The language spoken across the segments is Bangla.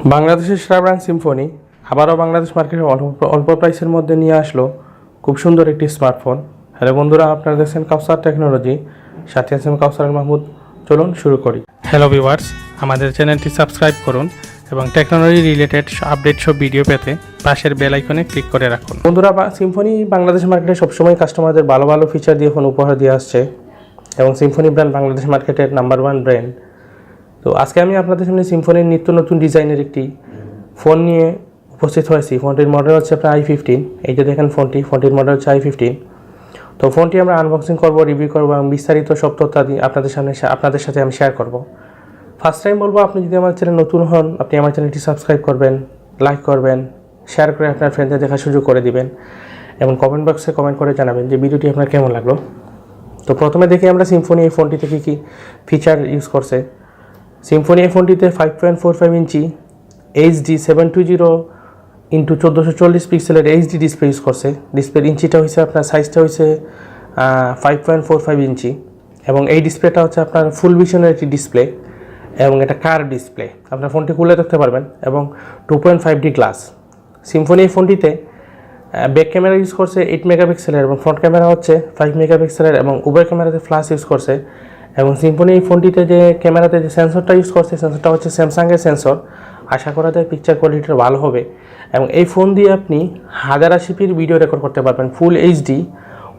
বাংলাদেশের সেরা ব্র্যান্ড সিম্ফনি আবারও বাংলাদেশ মার্কেটে অল্প প্রাইসের মধ্যে নিয়ে আসলো খুব সুন্দর একটি স্মার্টফোন। হ্যালো বন্ধুরা, আপনারা দেখছেন কাউসার টেকনোলজি, সাথে আছেন কাউসার মাহমুদ। চলুন শুরু করি। হ্যালো ভিউয়ার্স, আমাদের চ্যানেলটি সাবস্ক্রাইব করুন এবং টেকনোলজি রিলেটেড আপডেট সব ভিডিও পেতে পাশের বেল আইকনে ক্লিক করে রাখুন। বন্ধুরা, সিম্ফনি বাংলাদেশ মার্কেটে সবসময় কাস্টমারদের ভালো ভালো ফিচার দিয়ে ফোন উপহার দিয়ে আসছে এবং সিম্ফনি ব্র্যান্ড বাংলাদেশ মার্কেটের নাম্বার 1 ব্র্যান্ড। তো আজকে আমি আপনাদের সামনে সিম্ফনির নিত্য নতুন ডিজাইনের একটি ফোন নিয়ে উপস্থিত হয়েছি। ফোনটির মডেল হচ্ছে আপনার i15। এই যে দেখেন ফোনটির মডেল হচ্ছে i15। তো ফোনটি আমরা আনবক্সিং করব, রিভিউ করব এবং বিস্তারিত সব তথ্য আপনাদের সাথে আমি শেয়ার করব। ফার্স্ট টাইম বলবো, আপনি যদি আমার চ্যানেল নতুন হন, আপনি আমার চ্যানেলটি সাবস্ক্রাইব করবেন, লাইক করবেন, শেয়ার করে আপনার ফ্রেন্ডদের দেখার সুযোগ করে দিবেন এবং কমেন্ট বক্সে কমেন্ট করে জানাবেন যে ভিডিওটি আপনার কেমন লাগলো। তো প্রথমে দেখি আমরা সিম্ফনি এই ফোনটিতে কী কী ফিচার ইউজ করছে। সিম্ফনি এই ফোনটিতে 5.45 ইঞ্চি HD 720x1440 পিক্সেলের HD ডিসপ্লে ইউজ করছে। ডিসপ্লের ইঞ্চিটা হয়েছে আপনার সাইজটা হয়েছে 5.45 ইঞ্চি এবং এই ডিসপ্লেটা হচ্ছে আপনার ফুল ভিশনের একটি ডিসপ্লে এবং এটা কার ডিসপ্লে, আপনার ফোনটি খুলে দেখতে পারবেন এবং 2.5D গ্লাস। সিম্ফনি এই ফোনটিতে ব্যাক ক্যামেরা ইউজ করছে 8 মেগাপিক্সেলের এবং ফ্রন্ট ক্যামেরা হচ্ছে 5 মেগাপিক্সেলের এবং উভয় ক্যামেরাতে ফ্ল্যাশ ইউজ করছে। এবং সিম্ফনি এই ফোনটিতে যে ক্যামেরাতে যে সেন্সরটা ইউজ করছে, সেন্সরটা হচ্ছে স্যামসাংয়ের সেন্সর। আশা করা যায় পিকচার কোয়ালিটিটা ভালো হবে এবং এই ফোন দিয়ে আপনি 1080pর ভিডিও রেকর্ড করতে পারবেন। ফুল HD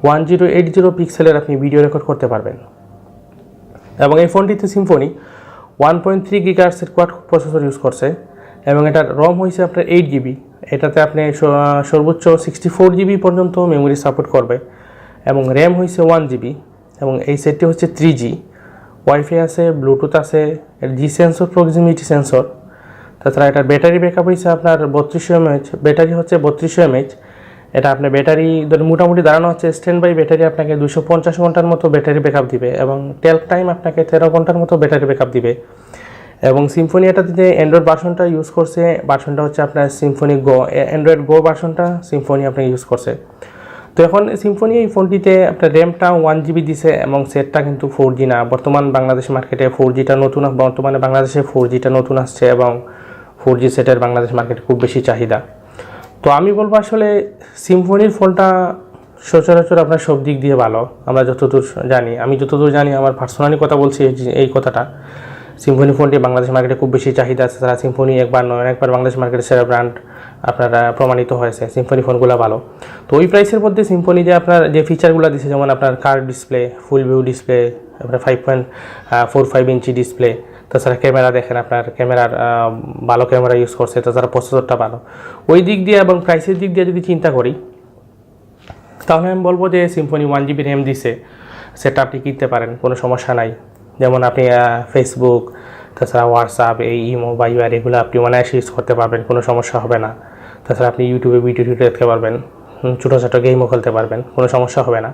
1080 পিক্সেলের আপনি ভিডিও রেকর্ড করতে পারবেন। এবং এই ফোনটিতে Symphony 1.3 GHz quad processor use করছে এবং এটার রম হয়েছে আপনার 8GB। এটাতে আপনি সর্বোচ্চ 64GB পর্যন্ত মেমোরি সাপোর্ট করবে এবং র্যাম হয়েছে 1GB এবং এই সেটটি হচ্ছে 3G। ওয়াইফাই আছে, ব্লুটুথ আছে, এর জি সেন্সর, প্রক্সিমিটি সেন্সর। তাছাড়া এটার ব্যাটারি ব্যাকআপ হয়েছে আপনার 3200 mAh, ব্যাটারি হচ্ছে 3200 mAh। এটা আপনার ব্যাটারি মোটামুটি দাঁড়ানো হচ্ছে স্ট্যান্ড বাই ব্যাটারি আপনাকে 250 ঘন্টার মতো ব্যাটারি ব্যাকআপ দিবে এবং টেলক টাইম আপনাকে 13 ঘন্টার মতো ব্যাটারি ব্যাকআপ দিবে। এবং সিম্ফনি এটাতে যে অ্যান্ড্রয়েড ভার্সনটা ইউজ করছে, ভার্সনটা হচ্ছে আপনার সিম্ফনি গো, অ্যান্ড্রয়েড গো ভার্সনটা সিম্ফনি আপনি ইউজ করছে। তো এখন সিম্ফনি এই ফোনটিতে আপনার র্যামটা 1GB দিছে এবং সেটটা কিন্তু 4G না। বর্তমানে বাংলাদেশ বাংলাদেশে 4Gটা নতুন আসছে এবং 4G সেটের বাংলাদেশ মার্কেটে খুব বেশি চাহিদা। তো আমি বলবো আসলে সিম্ফনির ফোনটা সচরাচর আপনার সব দিক দিয়ে ভালো। আমি যতদূর জানি আমার পার্সোনালি কথা বলছি এই কথাটা, সিম্ফনি ফোনটি বাংলাদেশ মার্কেটে খুব বেশি চাহিদা আছে। তারা সিম্ফনি একবার নয় অনেকবার বাংলাদেশ মার্কেটের সেরা ব্র্যান্ড আপনারা প্রমাণিত হয়েছে। সিম্ফনি ফোনগুলো ভালো। তো ওই প্রাইসের মধ্যে সিম্ফনি যে আপনার যে ফিচারগুলো দিচ্ছে, যেমন আপনার কার ডিসপ্লে, ফুল ভিউ ডিসপ্লে, আপনার 5.45 ইঞ্চি ডিসপ্লে, তাছাড়া ক্যামেরা দেখেন আপনার ক্যামেরার ভালো ক্যামেরা ইউজ করছে, তাছাড়া প্রসেসরটা ভালো। ওই দিক দিয়ে এবং প্রাইসের দিক দিয়ে যদি চিন্তা করি, তাহলে আমি বলবো যে সিম্ফনি 1GB র্যাম দিছে, সেটা আপনি কিনতে পারেন, কোনো সমস্যা নাই। যেমন আপনি ফেসবুক, তাছাড়া হোয়াটসঅ্যাপ, এই ইমো বা ইউআর এগুলো আপনি অনায়াসে ইউজ করতে পারবেন, কোনো সমস্যা হবে না। তাছাড়া আপনি ইউটিউবে ভিডিও দেখতে পারবেন, ছোটো গেমও খেলতে পারবেন, কোনো সমস্যা হবে না।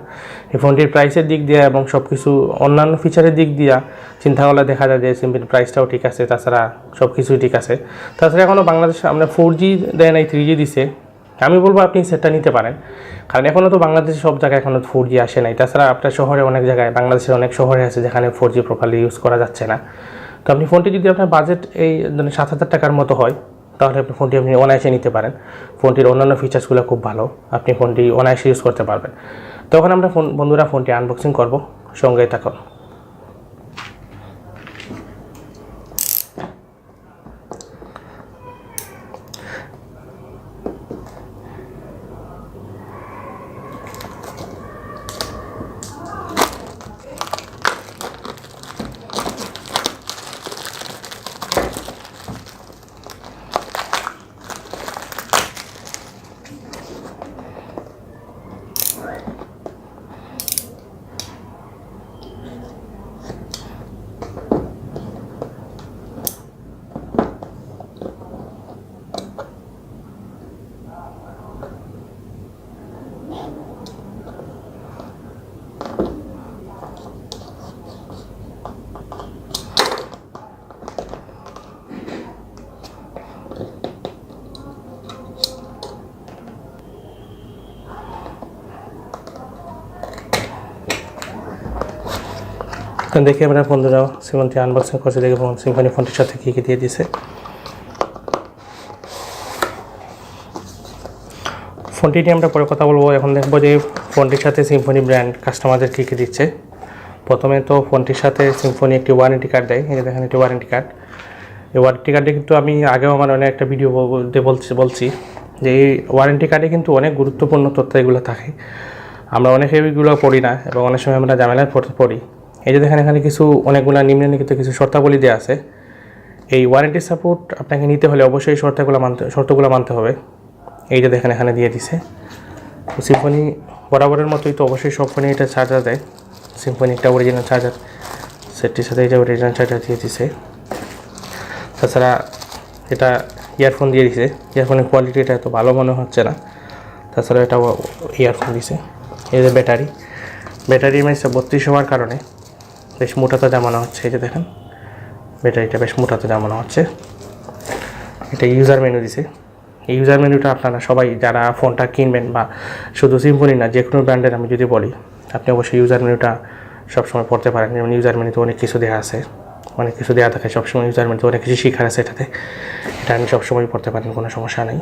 এই ফোনটির প্রাইসের দিক দিয়ে এবং সব কিছু অন্যান্য ফিচারের দিক দিয়ে চিন্তা করলে দেখা যায় যে সিম্পল প্রাইসটাও ঠিক আছে, তাছাড়া সব কিছুই ঠিক আছে। তাছাড়া এখনও বাংলাদেশে আমরা 4G দেয় নাই, 3G দিছে। আমি বলবো আপনি সেটটা নিতে পারেন, কারণ এখনও তো বাংলাদেশে সব জায়গায় এখনও 4G আসে নাই। তাছাড়া আপনার শহরে অনেক জায়গায়, বাংলাদেশের অনেক শহরে আছে যেখানে 4G প্রপারলি ইউজ করা যাচ্ছে না। তো আপনি ফোনটি যদি আপনার বাজেট এই 7,000 টাকার মতো হয়, তাহলে আপনি ফোনটি অনায়াসে নিতে পারেন। ফোনটির অন্যান্য ফিচার্সগুলো খুব ভালো, আপনি ফোনটি অনায়াসে ইউজ করতে পারবেন। তখন আমরা বন্ধুরা ফোনটি আনবক্সিং করব, সঙ্গেই থাকুন। দেখি আমরা বন্ধুরা সিম্ফনি আনবক্সিং করছে, দেখি সিম্ফনি ফোনটির সাথে কী কী দিয়ে দিছে। ফোনটি নিয়ে আমরা পরে কথা বলবো। এখন দেখবো যে ফোনটির সাথে সিম্ফনি ব্র্যান্ড কাস্টমারদের কী কী দিচ্ছে। প্রথমে তো ফোনটির সাথে সিম্ফনি একটি ওয়ারেন্টি কার্ড দেয়। এই যে দেখেন একটি ওয়ারেন্টি কার্ড। এই ওয়ারেন্টি কার্ডে কিন্তু আমি আগেও আমার অনেক একটা ভিডিও বলছি যে এই ওয়ারেন্টি কার্ডে কিন্তু অনেক গুরুত্বপূর্ণ তথ্য এগুলো থাকে। আমরা অনেকে এগুলো পড়ি না এবং অনেক সময় আমরা ঝামেলায় পড়ি। এই যে দেখেন এখানে কিছু অনেকগুলো নিম্নলিখিত কিছু শর্তাবলী দেওয়া আছে। এই ওয়ারেন্টি সাপোর্ট আপনাকে নিতে হলে অবশ্যই শর্তগুলো মানতে হবে। এই যে দেখেন এখানে দিয়ে দিছে। তো সিম্ফনি বরাবরের মতোই তো অবশ্যই সব ফোনে এটা চার্জার দেয়। সিম্ফনি একটা অরিজিনাল চার্জার সেটটির সাথে এই যে অরিজিনাল চার্জার দিয়ে দিছে। তাছাড়া এটা ইয়ারফোন দিয়ে দিছে। ইয়ারফোনের কোয়ালিটিটা এত ভালো মনে হচ্ছে না। তাছাড়া এটা ইয়ারফোন দিছে। এই যে ব্যাটারি এমএইচ 32 হওয়ার কারণে বেশ মোটাতে জামানো হচ্ছে। এই যে দেখেন ব্যাটারিটা বেশ মোটাতে জামানো হচ্ছে। এটা ইউজার মেনু দিছে। এই ইউজার মেনুটা আপনারা সবাই যারা ফোনটা কিনবেন বা শুধু সিম্ফনি না যে কোনো ব্র্যান্ডের আমি যদি বলি, আপনি অবশ্যই ইউজার মেনুটা সবসময় পড়তে পারেন। যেমন ইউজার মেনুতে অনেক কিছু দেওয়া আছে, অনেক কিছু দেওয়া থাকে সবসময়। ইউজার মেনুতে অনেক কিছু শেখার আছে এটাতে, এটা আমি সবসময় পড়তে পারেন, কোনো সমস্যা নেই।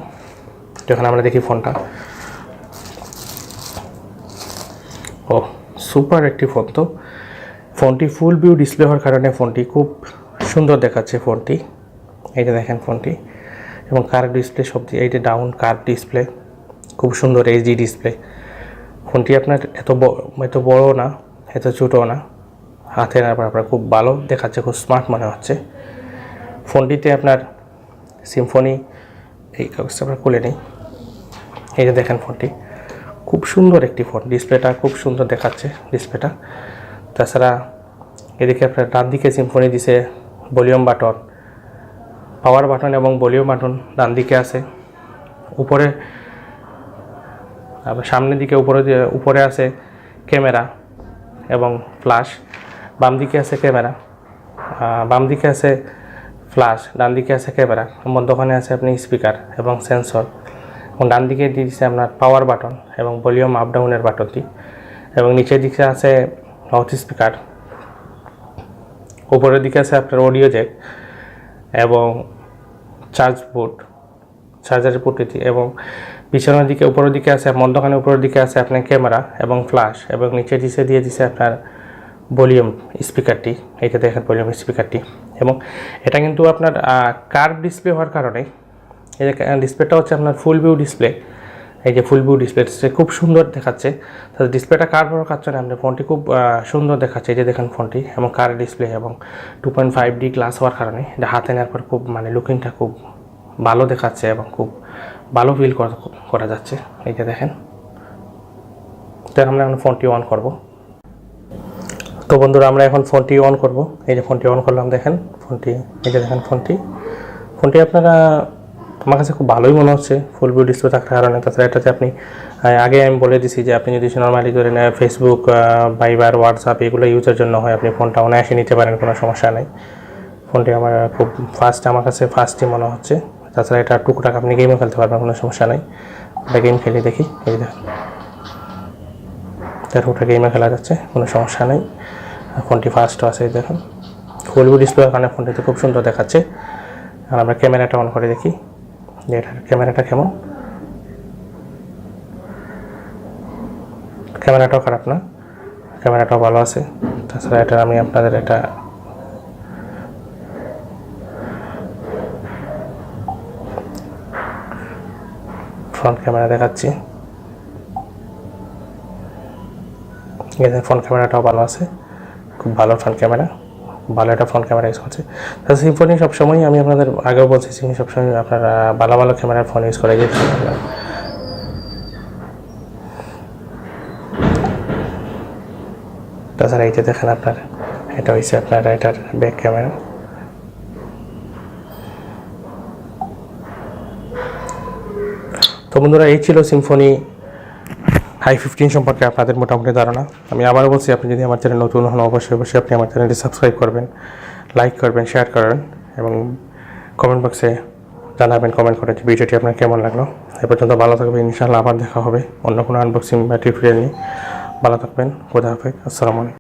যখন আমরা দেখি ফোনটা, ও সুপার একটি ফোন। তো ফোনটি ফুল ভিউ ডিসপ্লে হওয়ার কারণে ফোনটি খুব সুন্দর দেখাচ্ছে ফোনটি। এই যে দেখেন ফোনটি এবং কার্ভ ডিসপ্লে সব দিয়ে, এই যে ডাউন কার্ভ ডিসপ্লে, খুব সুন্দর এইচডি ডিসপ্লে। ফোনটি আপনার এত বড় না, এত ছোটো না, হাতে না, আপনার খুব ভালো দেখাচ্ছে, খুব স্মার্ট মনে হচ্ছে। ফোনটিতে আপনার সিম্ফনি এই কাগজটা আমরা খুলে নিই। এই যে দেখেন ফোনটি খুব সুন্দর একটি ফোন, ডিসপ্লেটা খুব সুন্দর দেখাচ্ছে ডিসপ্লেটা। তাছাড়া এদিকে আপনার ডান দিকে সিম্ফনি দিছে ভলিউম বাটন, পাওয়ার বাটন এবং ভলিউম বাটন ডান দিকে আছে। উপরে আবার সামনের দিকে উপরে আছে ক্যামেরা এবং ফ্ল্যাশ। বাম দিকে আছে ক্যামেরা, বাম দিকে আছে ফ্ল্যাশ, ডান দিকে আছে ক্যামেরা, মধ্যখানে আছে আপনি স্পিকার এবং সেন্সর। এবং ডান দিকে দিয়ে দিচ্ছে আপনার পাওয়ার বাটন এবং ভলিউম আপ ডাউনের বাটনটি। এবং নিচের দিকে আছে মাউথ স্পিকার, উপরের দিকে আছে আপনার অডিও জ্যাক এবং চার্জারের পোর্টটি। এবং পিছনের দিকে উপরের দিকে আছে, মধ্যখানে উপরের দিকে আছে আপনার ক্যামেরা এবং ফ্ল্যাশ। এবং নিচের দিকে দিয়ে দিছে আপনার ভলিউম স্পিকারটি। এইটা দেখেন ভলিউম স্পিকারটি। এবং এটা কিন্তু আপনার কার্ভ ডিসপ্লে হওয়ার কারণে এই যে ডিসপ্লেটা হচ্ছে আপনার ফুল ভিউ ডিসপ্লে। এই যে ফুল ভিউ ডিসপ্লে খুব সুন্দর দেখাচ্ছে। তাহলে ডিসপ্লেটা কার্ভ হওয়ার কারণে আপনার ফোনটি খুব সুন্দর দেখাচ্ছে। এই যে দেখেন ফোনটি এবং কার্ভ ডিসপ্লে এবং 2.5D গ্লাস হওয়ার কারণে এটা হাতে নেওয়ার পর খুব লুকিংটা খুব ভালো দেখাচ্ছে এবং খুব ভালো ফিল করা যাচ্ছে। এই যে দেখেন। তো আমরা এখন ফোনটি অন করব। তো বন্ধুরা আমরা এখন ফোনটি অন করব। এই যে ফোনটি অন করলাম, দেখেন ফোনটি, এই যে দেখেন ফোনটি আপনারা আমার কাছে খুব ভালোই মনে হচ্ছে ফুল ভিউ ডিসপ্লে থাকার কারণে। তাছাড়া এটাতে আপনি আগে আমি বলে দিছি যে আপনি যদি নর্মালি ধরে নেন ফেসবুক, ভাইবার, হোয়াটসঅ্যাপ এগুলো ইউজের জন্য হয়, আপনি ফোনটা অনায়াসে নিতে পারেন, কোনো সমস্যা নেই। ফোনটি আমার খুব আমার কাছে ফাস্টই মনে হচ্ছে। তাছাড়া এটা টুকটাক আপনি গেমও খেলতে পারবেন, কোনো সমস্যা নেই। এটা গেম খেলে দেখি, এই দেখেন টুকটাক গেমে খেলা যাচ্ছে, কোনো সমস্যা নেই। ফোনটি ফাস্টও আছে, দেখুন ফুল ভিউ ডিসপ্লের কারণে ফোনটিতে খুব সুন্দর দেখাচ্ছে। আর আমরা ক্যামেরাটা অন করে দেখি যে এটার ক্যামেরাটা কেমন। ক্যামেরাটাও খারাপ না, ক্যামেরাটাও ভালো আছে। তাছাড়া এটা আমি আপনাদের এটা ফ্রন্ট ক্যামেরা দেখাচ্ছি। ফ্রন্ট ক্যামেরাটাও ভালো আছে, খুব ভালো ফ্রন্ট ক্যামেরা, ভালো একটা ফ্রন্ট ক্যামেরা ইউজ করছে। তাছাড়া সিম্ফনি সবসময় আমি আপনাদের আগেও বলছি, সবসময় আপনারা ভালো ক্যামেরার ফোন ইউজ করে যেতে। তাছাড়া এই যে দেখেন আপনার এটা হচ্ছে আপনার এটার ব্যাক ক্যামেরা। তো বন্ধুরা এই ছিল সিম্ফনি i15 সম্পর্কে আপনাদের মোটামুটি ধারণা। আমি আবারও বলছি, আপনি যদি আমার চ্যানেল নতুন হন অবশ্যই আপনি আমার চ্যানেলটি সাবস্ক্রাইব করবেন, লাইক করবেন, শেয়ার করবেন এবং কমেন্ট বক্সে জানাবেন কমেন্ট করে যে ভিডিওটি আপনার কেমন লাগলো। এ পর্যন্ত ভালো থাকবেন, ইনশাআল্লাহ আবার দেখা হবে অন্য কোনো আনবক্সিং বা টিউটোরিয়াল নিয়ে। ভালো থাকবেন, খোদা হাফেজ, আসসালামু আলাইকুম।